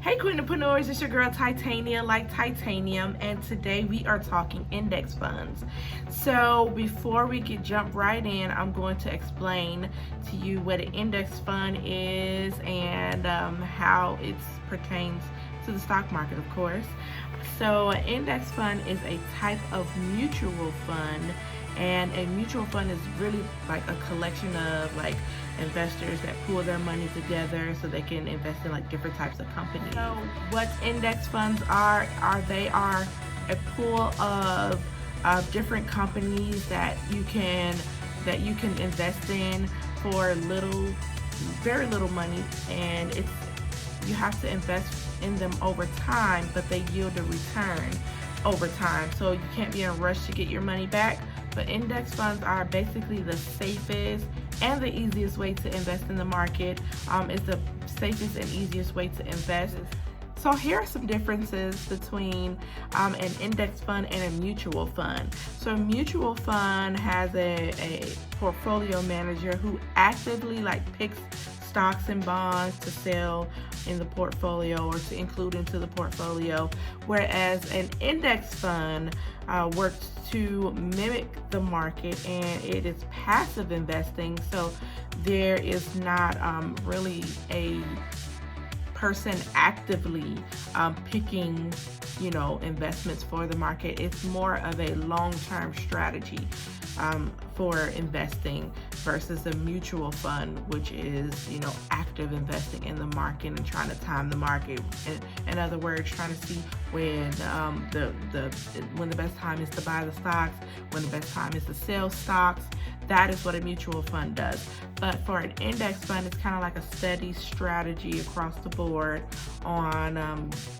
Hey Queendompreneurs, it's your girl Titania, like titanium, and today we are talking index funds. So before we jump right in, I'm going to explain to you what an index fund is and how it pertains to the stock market, of course. So an index fund is a type of mutual fund, and a mutual fund is really like a collection of like investors that pool their money together so they can invest in like different types of companies. So what index funds are they are a pool of different companies that you can invest in for very little money, and you have to invest in them over time, but they yield a return over time. So you can't be in a rush to get your money back. But index funds are basically the safest and the easiest way to invest in the market. It's the safest and easiest way to invest. So here are some differences between an index fund and a mutual fund. So a mutual fund has a portfolio manager who actively picks stocks and bonds to sell in the portfolio or to include into the portfolio, whereas an index fund works to mimic the market, and it is passive investing. So there is not really a person actively picking investments for the market. It's more of a long-term strategy for investing versus a mutual fund, which is active investing in the market and trying to time the market. In other words, trying to see when the best time is to buy the stocks, when the best time is to sell stocks. That is what a mutual fund does. But for an index fund, it's kind of like a steady strategy across the board on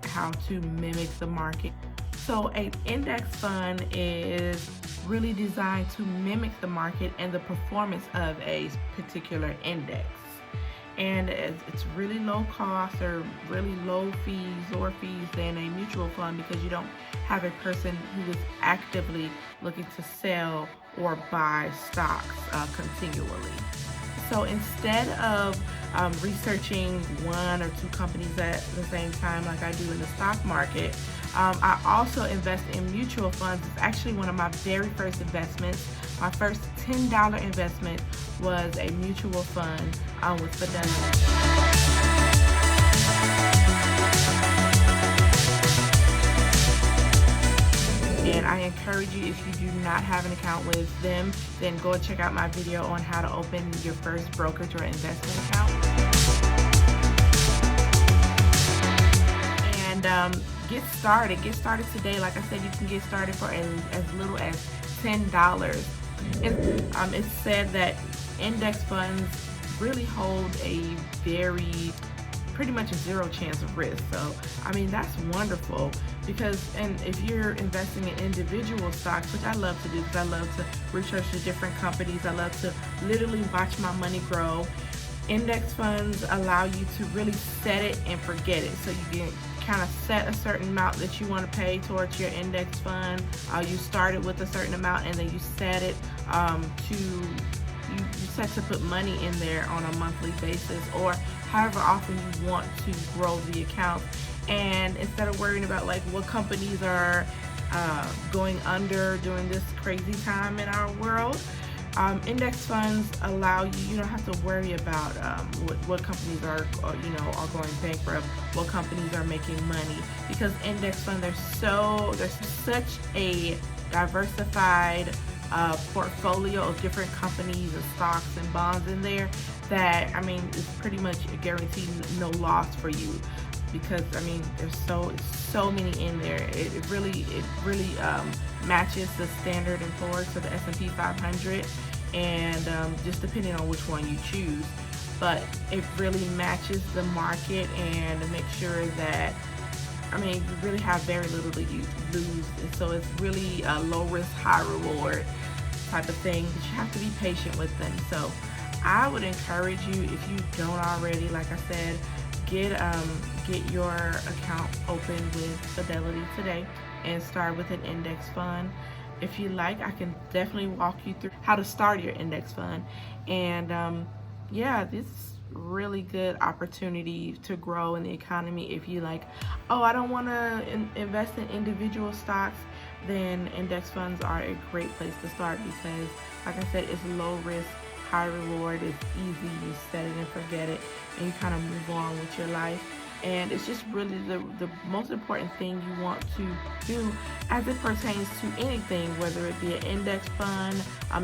how to mimic the market. So an index fund is really designed to mimic the market and the performance of a particular index. And it's really low cost or really low fees, lower fees than a mutual fund, because you don't have a person who is actively looking to sell or buy stocks continually. So instead of researching one or two companies at the same time like I do in the stock market, I also invest in mutual funds. It's actually one of my very first investments. My first $10 investment was a mutual fund with Fidelity. And I encourage you, if you do not have an account with them, then go and check out my video on how to open your first brokerage or investment account. And get started today. Like I said, you can get started for as little as $10. It's said that index funds really hold a pretty much a zero chance of risk. So that's wonderful, because if you're investing in individual stocks, which I love to do because I love to research the different companies, I love to literally watch my money grow. Index funds allow you to really set it and forget it. So you can kind of set a certain amount that you want to pay towards your index fund. You started with a certain amount, and then you set it you set to put money in there on a monthly basis, or however often you want to grow the account. And instead of worrying about what companies are going under during this crazy time in our world, index funds allow you don't have to worry about what companies are going bankrupt, what companies are making money, because index funds, there's such a diversified portfolio of different companies and stocks and bonds in there that it's pretty much a guaranteed no loss for you, because there's so many in there. It really matches the Standard & Poor's, so the S&P 500, and just depending on which one you choose, but it really matches the market and make sure that you really have very little to lose. So it's really a low risk, high reward type of thing, but you have to be patient with them. So I would encourage you, if you don't already, like I said, get your account open with Fidelity today and start with an index fund. If you like, I can definitely walk you through how to start your index fund. And yeah, this really good opportunity to grow in the economy. If you like, oh, I don't want to invest in individual stocks, then index funds are a great place to start, because like I said, it's low risk, high reward. It's easy. You set it and forget it, and you kind of move on with your life. And it's just really the most important thing you want to do as it pertains to anything, whether it be an index fund,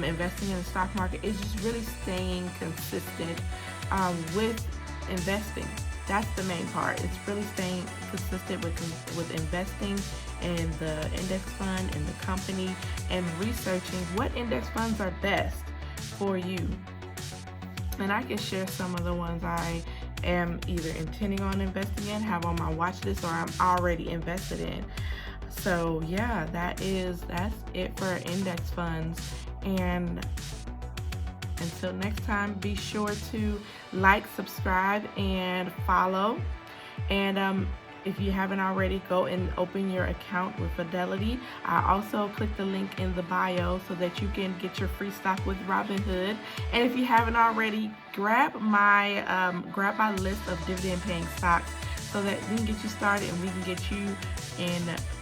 investing in the stock market. Is just really staying consistent with investing. That's the main part. It's really staying consistent with investing in the index fund and the company, and researching what index funds are best for you. And I can share some of the ones I am either intending on investing in, have on my watch list, or I'm already invested in. So yeah, that's it for index funds. And until next time, be sure to like, subscribe, and follow. And if you haven't already, go and open your account with Fidelity. I also click the link in the bio so that you can get your free stock with Robinhood. And if you haven't already, grab my list of dividend-paying stocks so that we can get you started and we can get you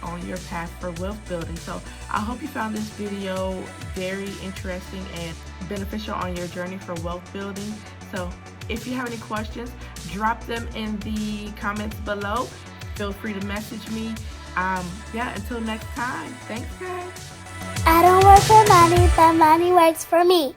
on your path for wealth building. So I hope you found this video very interesting and beneficial on your journey for wealth building. So if you have any questions, drop them in the comments below. Feel free to message me. Until next time. Thanks, guys. I don't work for money, but money works for me.